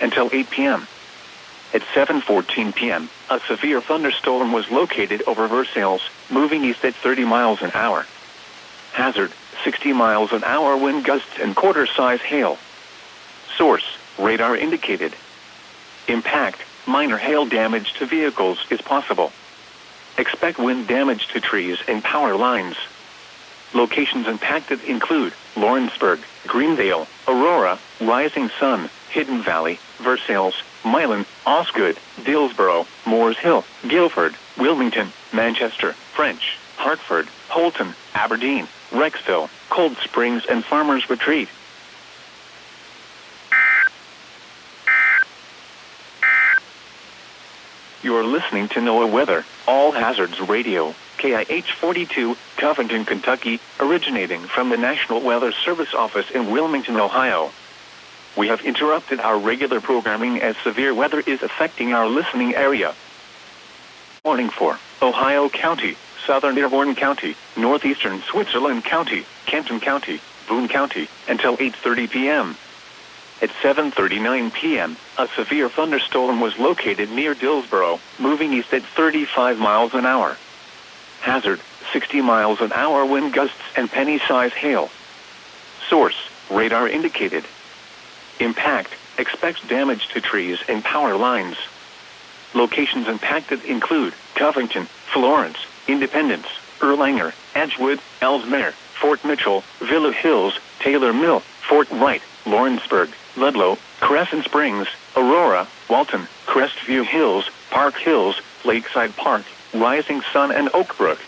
until 8 p.m. At 7:14 p.m., a severe thunderstorm was located over Versailles, moving east at 30 miles an hour. Hazard, 60 miles an hour wind gusts and quarter-size hail. Source, radar indicated. Impact, minor hail damage to vehicles is possible. Expect wind damage to trees and power lines. Locations impacted include Lawrenceburg, Greendale, Aurora, Rising Sun, Hidden Valley, Versailles, Milan, Osgood, Dillsborough, Moores Hill, Guilford, Wilmington, Manchester, French, Hartford, Holton, Aberdeen, Rexville, Cold Springs and Farmers Retreat. You're listening to NOAA Weather, All Hazards Radio, KIH 42, Covington, Kentucky, originating from the National Weather Service office in Wilmington, Ohio. We have interrupted our regular programming as severe weather is affecting our listening area. Warning for Ohio County, Southern Dearborn County, Northeastern Switzerland County, Kenton County, Boone County, until 8:30 p.m. At 7:39 p.m., a severe thunderstorm was located near Dillsborough, moving east at 35 miles an hour. Hazard, 60 miles an hour wind gusts and penny-size hail. Source, radar indicated. Impact, expects damage to trees and power lines. Locations impacted include Covington, Florence, Independence, Erlanger, Edgewood, Ellesmere, Fort Mitchell, Villa Hills, Taylor Mill, Fort Wright, Lawrenceburg, Ludlow, Crescent Springs, Aurora, Walton, Crestview Hills, Park Hills, Lakeside Park, Rising Sun and Oakbrook.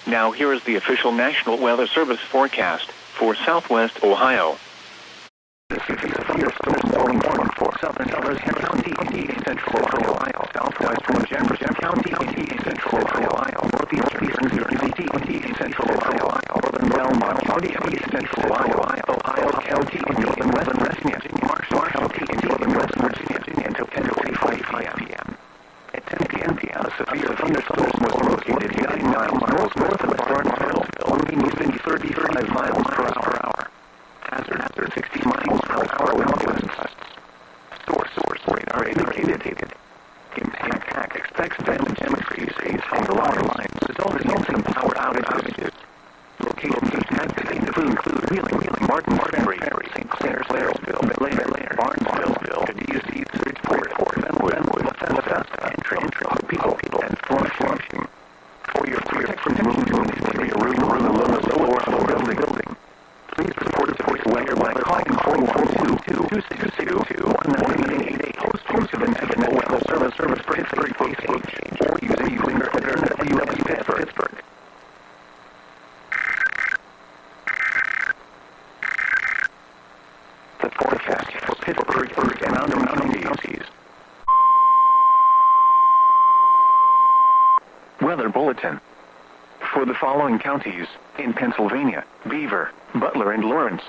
Now here is the official National Weather Service forecast for Southwest Ohio. The thunderstorm warning for Southern County, Central Ohio, Southwestern County, Central Ohio, Northeastern County, Central Ohio, Northern Belmont County, Central Ohio County, Northern Western Virginia, Marshall County, Northern Western Virginia, until 10:45 p.m. At 10 p.m., a severe thunderstorm was located 9 miles north of Barnesville, moving 35 miles per hour. Hazard 60 miles per hour wind gusts. Source radar indicated. Impact expects damage to trees and power lines, resulting in power outages. Locations impacted include Wheeling, Martin Ferry, St. Clair, Claresville, Belair, Barnesville, Cadiz, Bridgeport, Benwood, Bethesda, Entry, People, and Flushing. For your protection, move to an interior room on the lowest floor of the building. Please report the weather by calling 412-262-1988. Post to the National Weather Service Pittsburgh Facebook page or using Twitter at UW Pittsburgh. The forecast for Pittsburgh and surrounding counties. Weather Bulletin. For the following counties, in Pennsylvania, Beaver, Butler and Lawrence.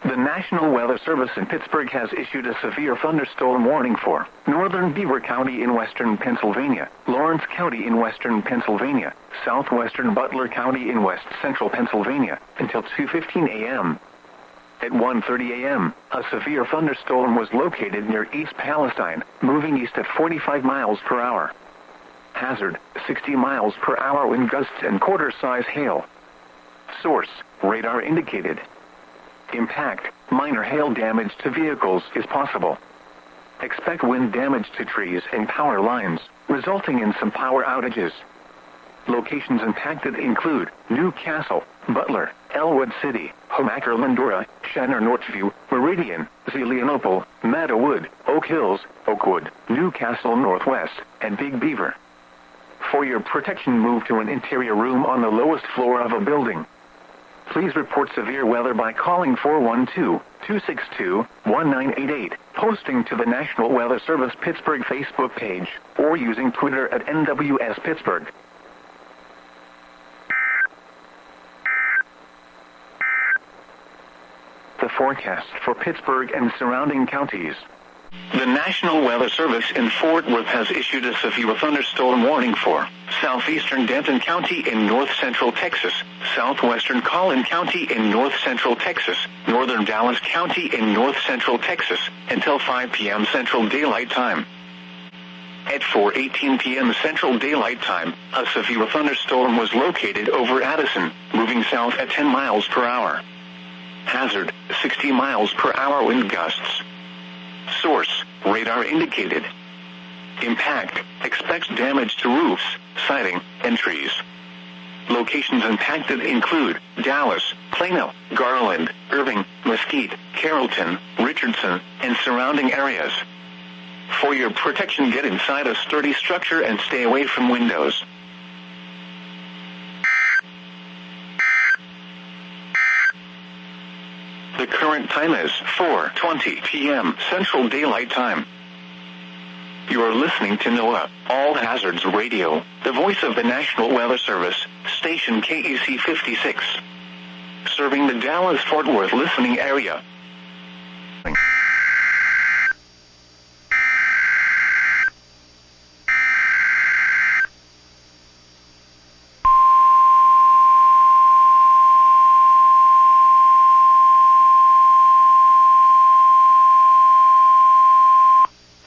The National Weather Service in Pittsburgh has issued a severe thunderstorm warning for northern Beaver County in western Pennsylvania, Lawrence County in western Pennsylvania, southwestern Butler County in west central Pennsylvania, until 2:15 a.m. At 1:30 a.m., a severe thunderstorm was located near East Palestine, moving east at 45 miles per hour. Hazard, 60 miles per hour wind gusts and quarter-size hail. Source, radar indicated. Impact, minor hail damage to vehicles is possible. Expect wind damage to trees and power lines, resulting in some power outages. Locations impacted include New Castle, Butler, Elwood City, Homaker Lindora, Shanner Northview, Meridian, Zelienople, Meadowood, Oak Hills, Oakwood, New Castle Northwest, and Big Beaver. For your protection, move to an interior room on the lowest floor of a building. Please report severe weather by calling 412-262-1988, posting to the National Weather Service Pittsburgh Facebook page, or using Twitter at NWS Pittsburgh. The forecast for Pittsburgh and surrounding counties. The National Weather Service in Fort Worth has issued a severe thunderstorm warning for southeastern Denton County in north-central Texas, southwestern Collin County in north-central Texas, northern Dallas County in north-central Texas, until 5 p.m. Central Daylight Time. At 4:18 p.m. Central Daylight Time, a severe thunderstorm was located over Addison, moving south at 10 miles per hour. Hazard, 60 miles per hour wind gusts. Source, radar indicated. Impact, expects damage to roofs, siding, and trees. Locations impacted include Dallas, Plano, Garland, Irving, Mesquite, Carrollton, Richardson, and surrounding areas. For your protection, get inside a sturdy structure and stay away from windows. The current time is 4:20 p.m. Central Daylight Time. You are listening to NOAA, All Hazards Radio, the voice of the National Weather Service, station KEC 56. Serving the Dallas-Fort Worth listening area.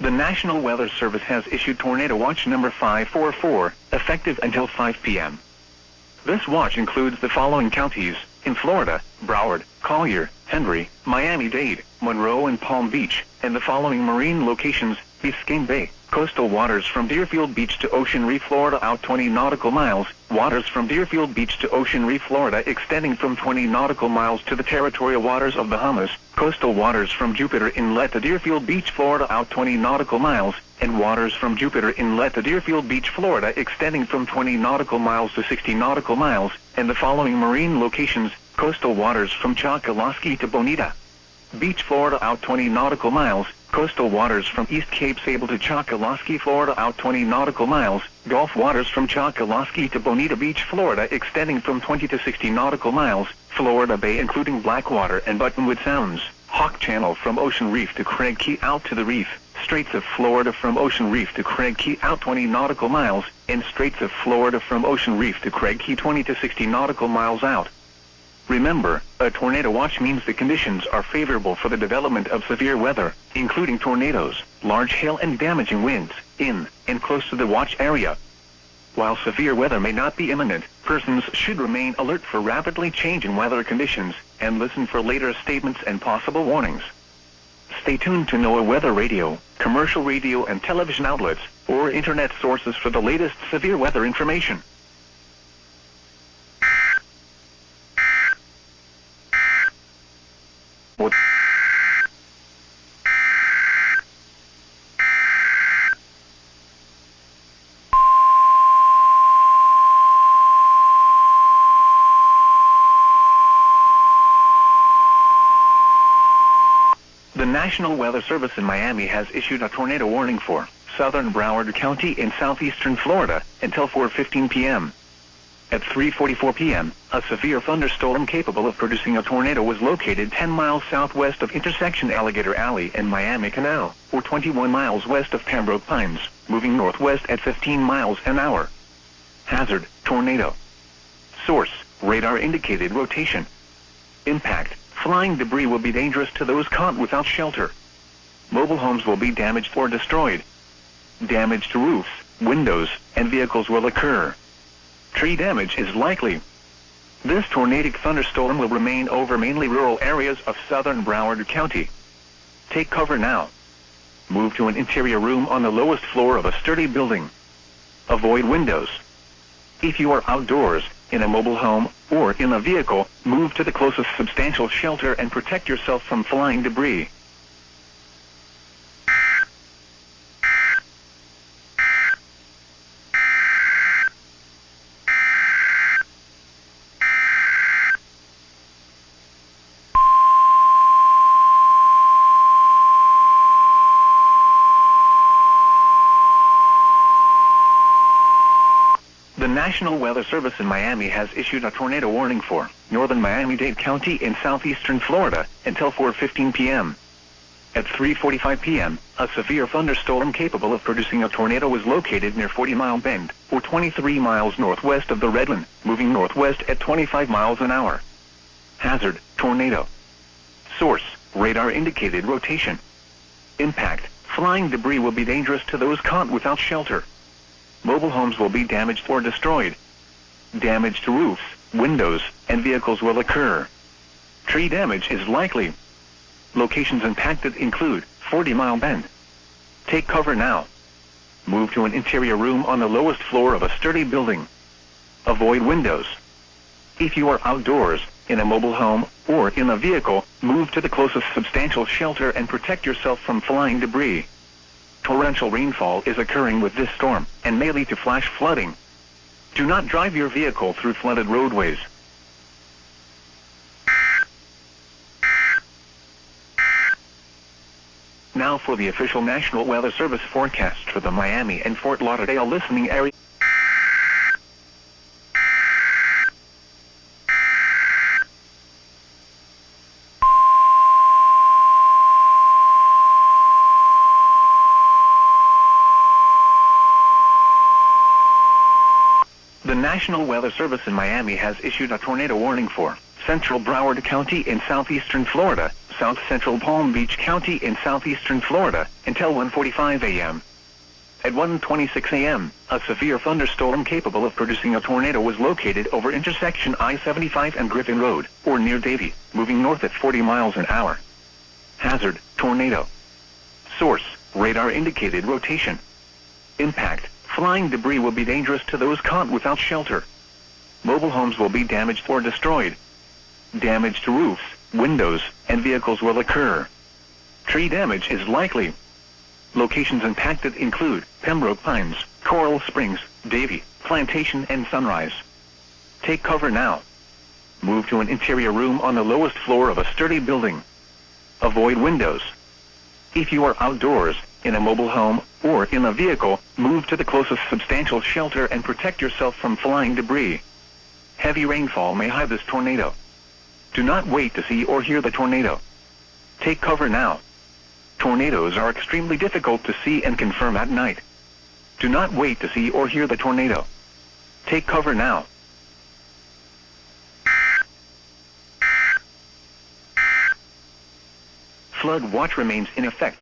The National Weather Service has issued Tornado Watch number 544, effective until 5 p.m. This watch includes the following counties in Florida: Broward, Collier, Henry, Miami-Dade, Monroe, and Palm Beach, and the following marine locations: Biscayne Bay, coastal waters from Deerfield Beach to Ocean Reef, Florida, out 20 nautical miles, waters from Deerfield Beach to Ocean Reef, Florida, extending from 20 nautical miles to the territorial waters of Bahamas, coastal waters from Jupiter Inlet to Deerfield Beach, Florida, out 20 nautical miles, and waters from Jupiter Inlet to Deerfield Beach, Florida, extending from 20 nautical miles to 60 nautical miles, and the following marine locations: coastal waters from Chokoloskee to Bonita Beach, Florida, out 20 nautical miles, coastal waters from East Cape Sable to Chokoloskee, Florida, out 20 nautical miles, Gulf waters from Chokoloskee to Bonita Beach, Florida, extending from 20 to 60 nautical miles, Florida Bay including Blackwater and Buttonwood Sounds, Hawk Channel from Ocean Reef to Craig Key out to the reef, Straits of Florida from Ocean Reef to Craig Key out 20 nautical miles, and Straits of Florida from Ocean Reef to Craig Key 20 to 60 nautical miles out. Remember, a tornado watch means the conditions are favorable for the development of severe weather, including tornadoes, large hail, and damaging winds, in and close to the watch area. While severe weather may not be imminent, persons should remain alert for rapidly changing weather conditions, and listen for later statements and possible warnings. Stay tuned to NOAA Weather Radio, commercial radio and television outlets, or internet sources for the latest severe weather information. The National Weather Service in Miami has issued a tornado warning for southern Broward County in southeastern Florida until 4:15 p.m. At 3:44 p.m., a severe thunderstorm capable of producing a tornado was located 10 miles southwest of intersection Alligator Alley and Miami Canal, or 21 miles west of Pembroke Pines, moving northwest at 15 miles an hour. Hazard, tornado. Source, radar indicated rotation. Impact, flying debris will be dangerous to those caught without shelter. Mobile homes will be damaged or destroyed. Damage to roofs, windows, and vehicles will occur. Tree damage is likely. This tornadic thunderstorm will remain over mainly rural areas of southern Broward County. Take cover now. Move to an interior room on the lowest floor of a sturdy building. Avoid windows. If you are outdoors, in a mobile home, or in a vehicle, move to the closest substantial shelter and protect yourself from flying debris. The National Weather Service in Miami has issued a tornado warning for northern Miami-Dade County in southeastern Florida until 4:15 p.m. At 3:45 p.m., a severe thunderstorm capable of producing a tornado was located near 40 Mile Bend, or 23 miles northwest of the Redland, moving northwest at 25 miles an hour. Hazard, tornado. Source, radar indicated rotation. Impact, flying debris will be dangerous to those caught without shelter. Mobile homes will be damaged or destroyed. Damage to roofs, windows, and vehicles will occur. Tree damage is likely. Locations impacted include 40 Mile Bend. Take cover now. Move to an interior room on the lowest floor of a sturdy building. Avoid windows. If you are outdoors, in a mobile home, or in a vehicle, move to the closest substantial shelter and protect yourself from flying debris. Torrential rainfall is occurring with this storm, and may lead to flash flooding. Do not drive your vehicle through flooded roadways. Now for the official National Weather Service forecast for the Miami and Fort Lauderdale listening area. The National Weather Service in Miami has issued a tornado warning for Central Broward County in southeastern Florida, South Central Palm Beach County in southeastern Florida, until 1:45 a.m. At 1:26 a.m., a severe thunderstorm capable of producing a tornado was located over intersection I-75 and Griffin Road, or near Davie, moving north at 40 miles an hour. Hazard, tornado. Source, radar indicated rotation. Impact, flying debris will be dangerous to those caught without shelter. Mobile homes will be damaged or destroyed. Damage to roofs, windows, and vehicles will occur. Tree damage is likely. Locations impacted include Pembroke Pines, Coral Springs, Davie, Plantation, and Sunrise. Take cover now. Move to an interior room on the lowest floor of a sturdy building. Avoid windows. If you are outdoors, in a mobile home, or in a vehicle, move to the closest substantial shelter and protect yourself from flying debris. Heavy rainfall may hide this tornado. Do not wait to see or hear the tornado. Take cover now. Tornadoes are extremely difficult to see and confirm at night. Do not wait to see or hear the tornado. Take cover now. Flood watch remains in effect.